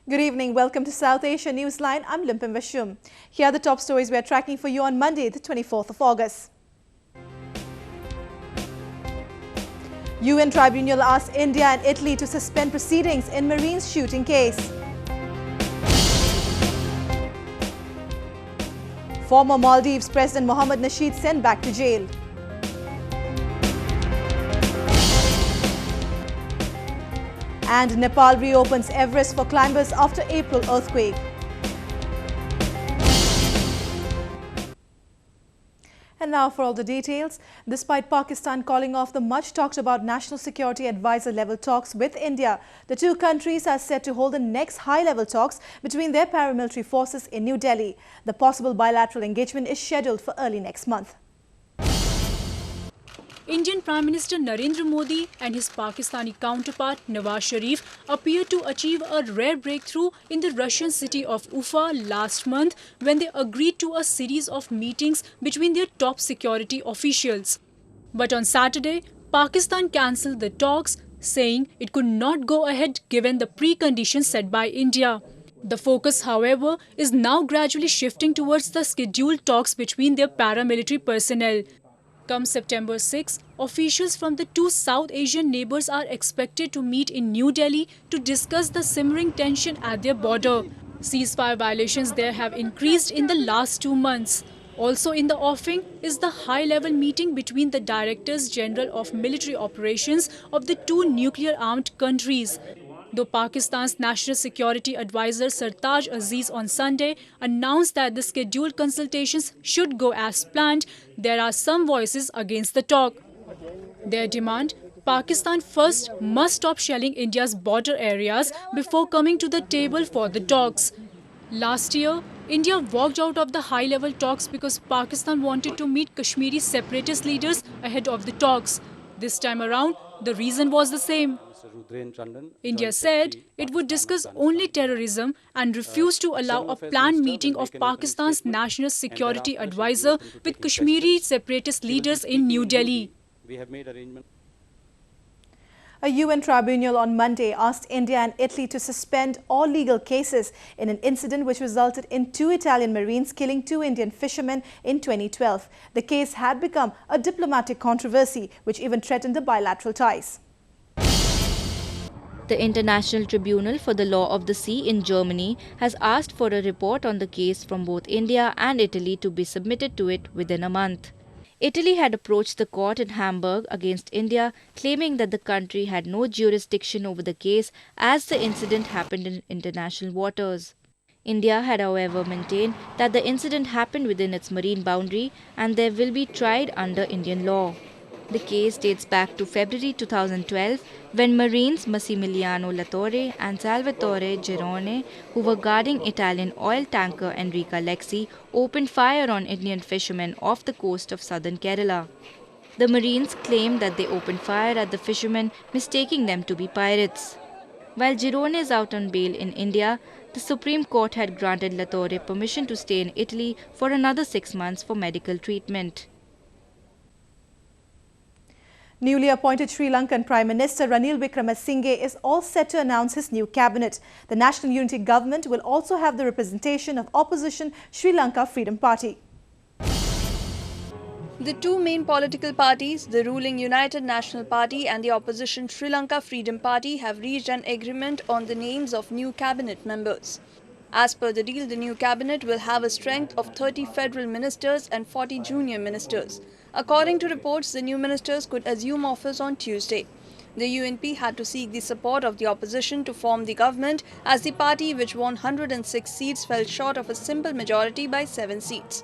Good evening. Welcome to South Asia Newsline. I'm Limpim Vishum. Here are the top stories we are tracking for you on Monday, the 24th of August. UN tribunal asks India and Italy to suspend proceedings in Marines shooting case. Former Maldives President Mohamed Nasheed sent back to jail. And Nepal reopens Everest for climbers after April earthquake. And now for all the details. Despite Pakistan calling off the much talked about National Security Advisor level talks with India, the two countries are set to hold the next high-level talks between their paramilitary forces in New Delhi. The possible bilateral engagement is scheduled for early next month. Indian Prime Minister Narendra Modi and his Pakistani counterpart Nawaz Sharif appeared to achieve a rare breakthrough in the Russian city of Ufa last month when they agreed to a series of meetings between their top security officials. But on Saturday, Pakistan cancelled the talks, saying it could not go ahead given the preconditions set by India. The focus, however, is now gradually shifting towards the scheduled talks between their paramilitary personnel. Come September 6, officials from the two South Asian neighbours are expected to meet in New Delhi to discuss the simmering tension at their border. Ceasefire violations there have increased in the last 2 months. Also in the offing is the high-level meeting between the Directors General of Military Operations of the two nuclear-armed countries. Though Pakistan's National Security Advisor Sartaj Aziz on Sunday announced that the scheduled consultations should go as planned, there are some voices against the talk. Their demand: Pakistan first must stop shelling India's border areas before coming to the table for the talks. Last year, India walked out of the high-level talks because Pakistan wanted to meet Kashmiri separatist leaders ahead of the talks. This time around, the reason was the same. India said it would discuss only terrorism and refused to allow a planned meeting of Pakistan's National Security Advisor with Kashmiri separatist leaders in New Delhi. A UN tribunal on Monday asked India and Italy to suspend all legal cases in an incident which resulted in 2 Italian Marines killing 2 Indian fishermen in 2012. The case had become a diplomatic controversy which even threatened the bilateral ties. The International Tribunal for the Law of the Sea in Germany has asked for a report on the case from both India and Italy to be submitted to it within a month. Italy had approached the court in Hamburg against India, claiming that the country had no jurisdiction over the case as the incident happened in international waters. India had, however, maintained that the incident happened within its marine boundary and they will be tried under Indian law. The case dates back to February 2012 when Marines Massimiliano Latorre and Salvatore Girone, who were guarding Italian oil tanker Enrica Lexi, opened fire on Indian fishermen off the coast of southern Kerala. The Marines claimed that they opened fire at the fishermen, mistaking them to be pirates. While Girone is out on bail in India, the Supreme Court had granted Latorre permission to stay in Italy for another 6 months for medical treatment. Newly appointed Sri Lankan Prime Minister Ranil Wickremesinghe is all set to announce his new cabinet. The National Unity Government will also have the representation of opposition Sri Lanka Freedom Party. The two main political parties, the ruling United National Party and the opposition Sri Lanka Freedom Party, have reached an agreement on the names of new cabinet members. As per the deal, the new cabinet will have a strength of 30 federal ministers and 40 junior ministers. According to reports, the new ministers could assume office on Tuesday. The UNP had to seek the support of the opposition to form the government, as the party, which won 106 seats, fell short of a simple majority by 7 seats.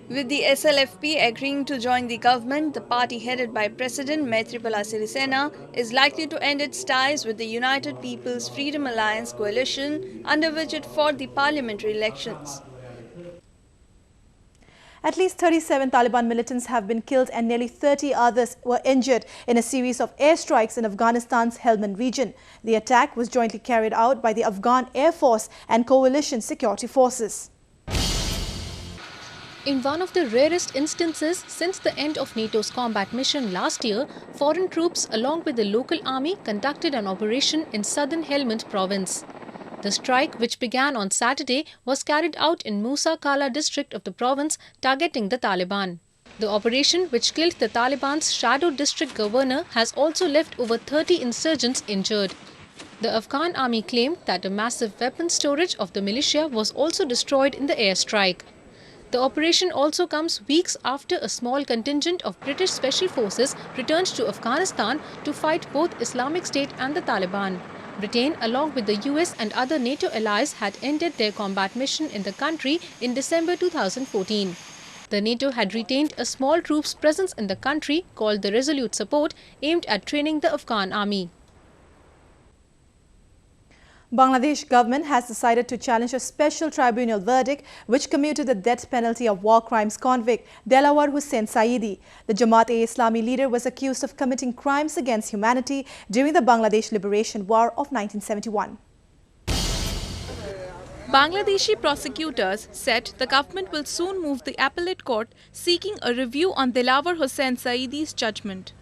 With the SLFP agreeing to join the government, the party headed by President Maithripala Sirisena is likely to end its ties with the United People's Freedom Alliance coalition, under which it fought the parliamentary elections. At least 37 Taliban militants have been killed and nearly 30 others were injured in a series of airstrikes in Afghanistan's Helmand region. The attack was jointly carried out by the Afghan Air Force and coalition security forces. In one of the rarest instances since the end of NATO's combat mission last year, foreign troops along with the local army conducted an operation in southern Helmand province. The strike, which began on Saturday, was carried out in Musa Kala district of the province, targeting the Taliban. The operation, which killed the Taliban's shadow district governor, has also left over 30 insurgents injured. The Afghan army claimed that a massive weapons storage of the militia was also destroyed in the airstrike. The operation also comes weeks after a small contingent of British Special Forces returned to Afghanistan to fight both Islamic State and the Taliban. Britain, along with the US and other NATO allies, had ended their combat mission in the country in December 2014. The NATO had retained a small troops presence in the country called the Resolute Support, aimed at training the Afghan army. Bangladesh government has decided to challenge a special tribunal verdict which commuted the death penalty of war crimes convict Delawar Hussain Saidi. The Jamaat-e-Islami leader was accused of committing crimes against humanity during the Bangladesh Liberation War of 1971. Bangladeshi prosecutors said the government will soon move the appellate court seeking a review on Delawar Hussain Saidi's judgment.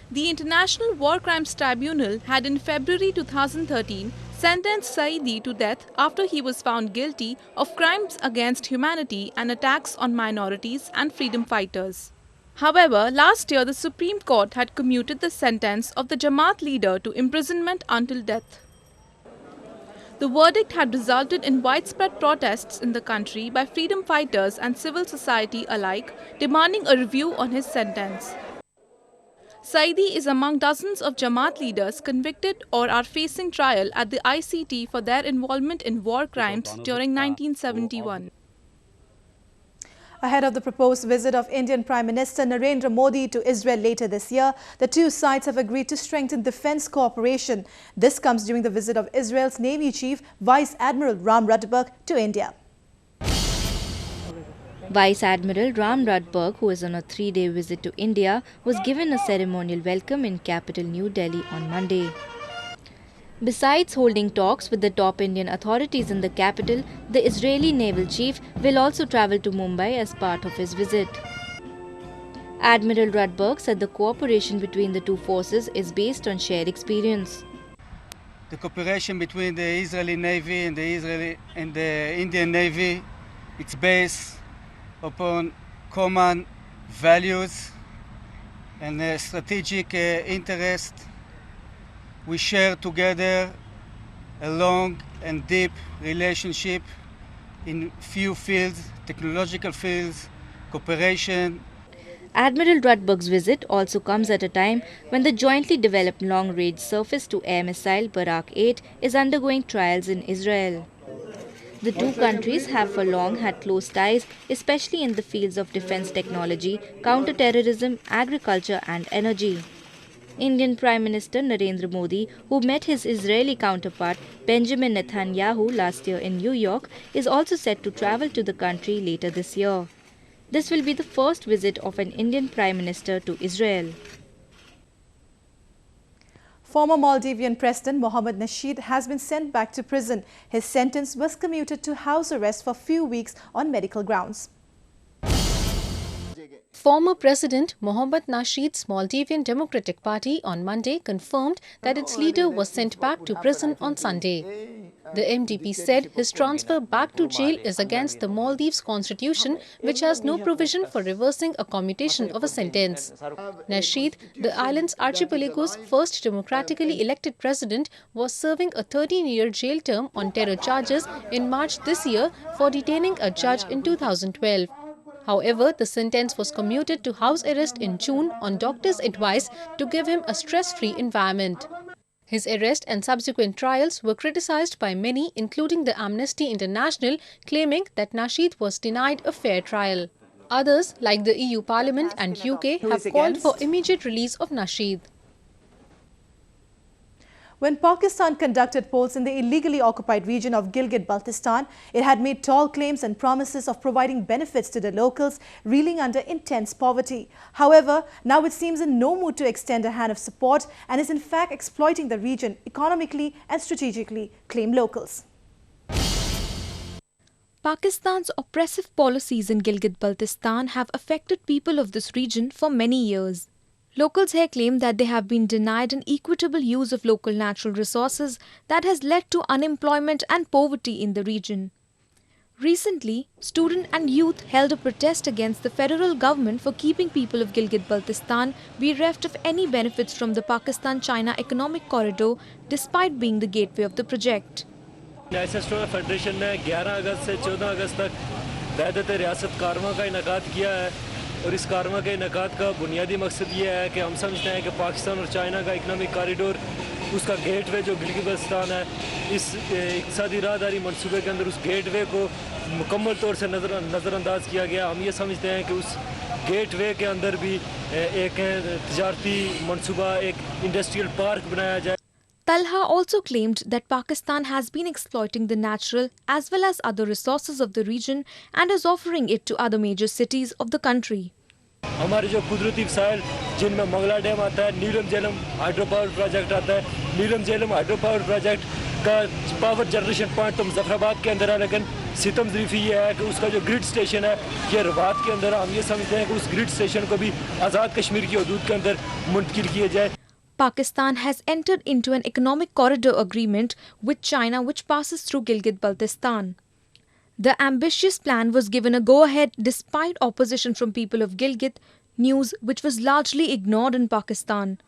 The International War Crimes Tribunal had in February 2013 sentenced Saidi to death after he was found guilty of crimes against humanity and attacks on minorities and freedom fighters. However, last year the Supreme Court had commuted the sentence of the Jamaat leader to imprisonment until death. The verdict had resulted in widespread protests in the country by freedom fighters and civil society alike, demanding a review on his sentence. Saidi is among dozens of Jamaat leaders convicted or are facing trial at the ICT for their involvement in war crimes during 1971. Ahead of the proposed visit of Indian Prime Minister Narendra Modi to Israel later this year, the two sides have agreed to strengthen defense cooperation. This comes during the visit of Israel's Navy Chief Vice Admiral Ram Rudberg to India. Vice Admiral Ram Rudberg, who is on a 3-day visit to India, was given a ceremonial welcome in capital New Delhi on Monday. Besides holding talks with the top Indian authorities in the capital, the Israeli naval chief will also travel to Mumbai as part of his visit. Admiral Rudberg said the cooperation between the two forces is based on shared experience. The cooperation between the Israeli Navy and the Indian Navy, it's based upon common values and strategic interest. We share together a long and deep relationship in few fields, technological fields, cooperation. Admiral Rudberg's visit also comes at a time when the jointly developed long-range surface-to-air missile Barak 8 is undergoing trials in Israel. The two countries have for long had close ties, especially in the fields of defense technology, counter-terrorism, agriculture and energy. Indian Prime Minister Narendra Modi, who met his Israeli counterpart Benjamin Netanyahu last year in New York, is also set to travel to the country later this year. This will be the first visit of an Indian Prime Minister to Israel. Former Maldivian President Mohamed Nasheed has been sent back to prison. His sentence was commuted to house arrest for a few weeks on medical grounds. Former President Mohamed Nasheed's Maldivian Democratic Party on Monday confirmed that its leader was sent back to prison on Sunday. The MDP said his transfer back to jail is against the Maldives constitution, which has no provision for reversing a commutation of a sentence. Nasheed, the island's archipelago's first democratically elected president, was serving a 13-year jail term on terror charges in March this year for detaining a judge in 2012. However, the sentence was commuted to house arrest in June on doctors' advice to give him a stress-free environment. His arrest and subsequent trials were criticized by many, including the Amnesty International, claiming that Nasheed was denied a fair trial. Others, like the EU Parliament and UK, have called for immediate release of Nasheed. When Pakistan conducted polls in the illegally occupied region of Gilgit-Baltistan, it had made tall claims and promises of providing benefits to the locals, reeling under intense poverty. However, now it seems in no mood to extend a hand of support and is in fact exploiting the region economically and strategically, claim locals. Pakistan's oppressive policies in Gilgit-Baltistan have affected people of this region for many years. Locals here claim that they have been denied an equitable use of local natural resources that has led to unemployment and poverty in the region. Recently, students and youth held a protest against the federal government for keeping people of Gilgit-Baltistan bereft of any benefits from the Pakistan-China economic corridor despite being the gateway of the project. National federation ने 11 अगस्त से 14 अगस्त तक वहदत रियासत कारवां का इनेकाद किया है और इस कारवां के इनेकाद का बुनियादी मकसद ये है कि हम समझते हैं कि पाकिस्तान और चाइना का इकनॉमिक कॉरिडोर उसका गेटवे जो गिलगित-बल्तिस्तान है इस इक़्तिसादी राहदारी मंसूबे के अंदर उस गेटवे को मुकम्मल तौर से नज़रअंदाज किया गया। हम ये समझते हैं कि उस गेटवे के अंदर भी एक तजारती मंसूबा एक इंडस्ट्रियल पार्क बनाया जाए। Talha also claimed that Pakistan has been exploiting the natural as well as other resources of the region and is offering it to other major cities of the country. हमारे जो कुदरती वसाइल जिनमें Mangla dam आता है, नीलम Jhelum hydro power project आता है, नीलम Jhelum hydro power project का पावर जनरेशन पॉइंट तो मुजफ्फराबाद के अंदर है, लेकिन सितम ज़रीफ़ी ये है कि उसका जो ग्रिड स्टेशन है ये रवात के अंदर है। हम ये समझते हैं कि उस ग्रिड स्टेशन को भी आज़ाद कश्मीर की हदूद के अंदर मुंतकिल किया जाए। Pakistan has entered into an economic corridor agreement with China which passes through Gilgit-Baltistan. The ambitious plan was given a go-ahead despite opposition from people of Gilgit, news which was largely ignored in Pakistan.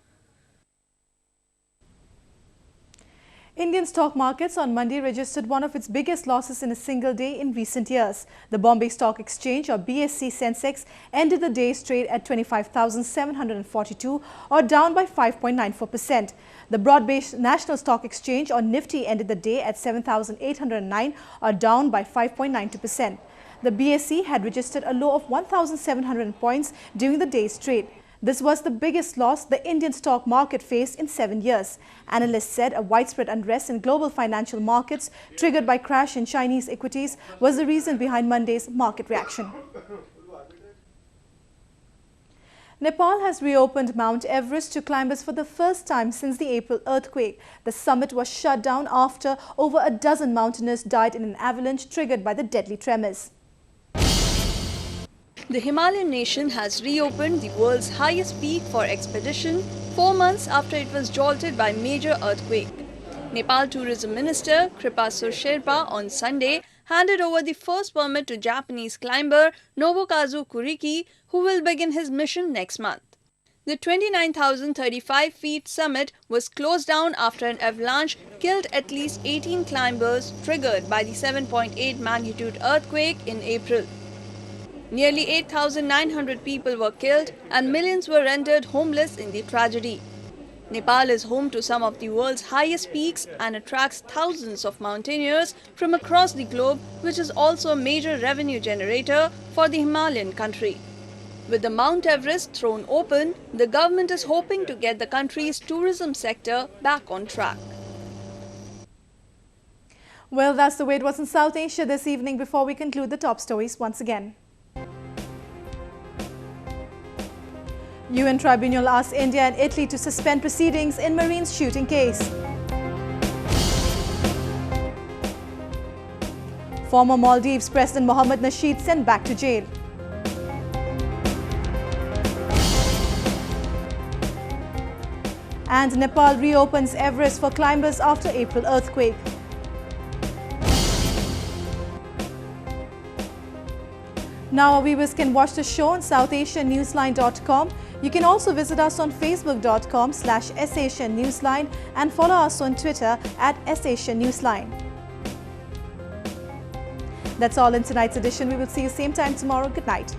Indian stock markets on Monday registered one of its biggest losses in a single day in recent years. The Bombay Stock Exchange or BSE Sensex ended the day's trade at 25,742 or down by 5.94%. The broad-based National Stock Exchange or Nifty ended the day at 7,809 or down by 5.92%. The BSE had registered a low of 1,700 points during the day's trade. This was the biggest loss the Indian stock market faced in 7 years. Analysts said a widespread unrest in global financial markets triggered by crash in Chinese equities was the reason behind Monday's market reaction. Nepal has reopened Mount Everest to climbers for the first time since the April earthquake. The summit was shut down after over a dozen mountaineers died in an avalanche triggered by the deadly tremors. The Himalayan nation has reopened the world's highest peak for expedition 4 months after it was jolted by major earthquake. Nepal Tourism Minister Kripasur Sherpa on Sunday handed over the first permit to Japanese climber Nobukazu Kuriki, who will begin his mission next month. The 29,035 feet summit was closed down after an avalanche killed at least 18 climbers triggered by the 7.8 magnitude earthquake in April. Nearly 8,900 people were killed and millions were rendered homeless in the tragedy. Nepal is home to some of the world's highest peaks and attracts thousands of mountaineers from across the globe, which is also a major revenue generator for the Himalayan country. With the Mount Everest thrown open, the government is hoping to get the country's tourism sector back on track. Well, that's the way it was in South Asia this evening. Before we conclude the top stories once again. UN tribunal asks India and Italy to suspend proceedings in Marines shooting case. Former Maldives President Mohamed Nasheed sent back to jail. And Nepal reopens Everest for climbers after April earthquake. Now our viewers can watch the show on SouthAsiaNewsline.com. You can also visit us on Facebook.com/SAsiaNewsline and follow us on Twitter @SAsiaNewsline. That's all in tonight's edition. We will see you same time tomorrow. Good night.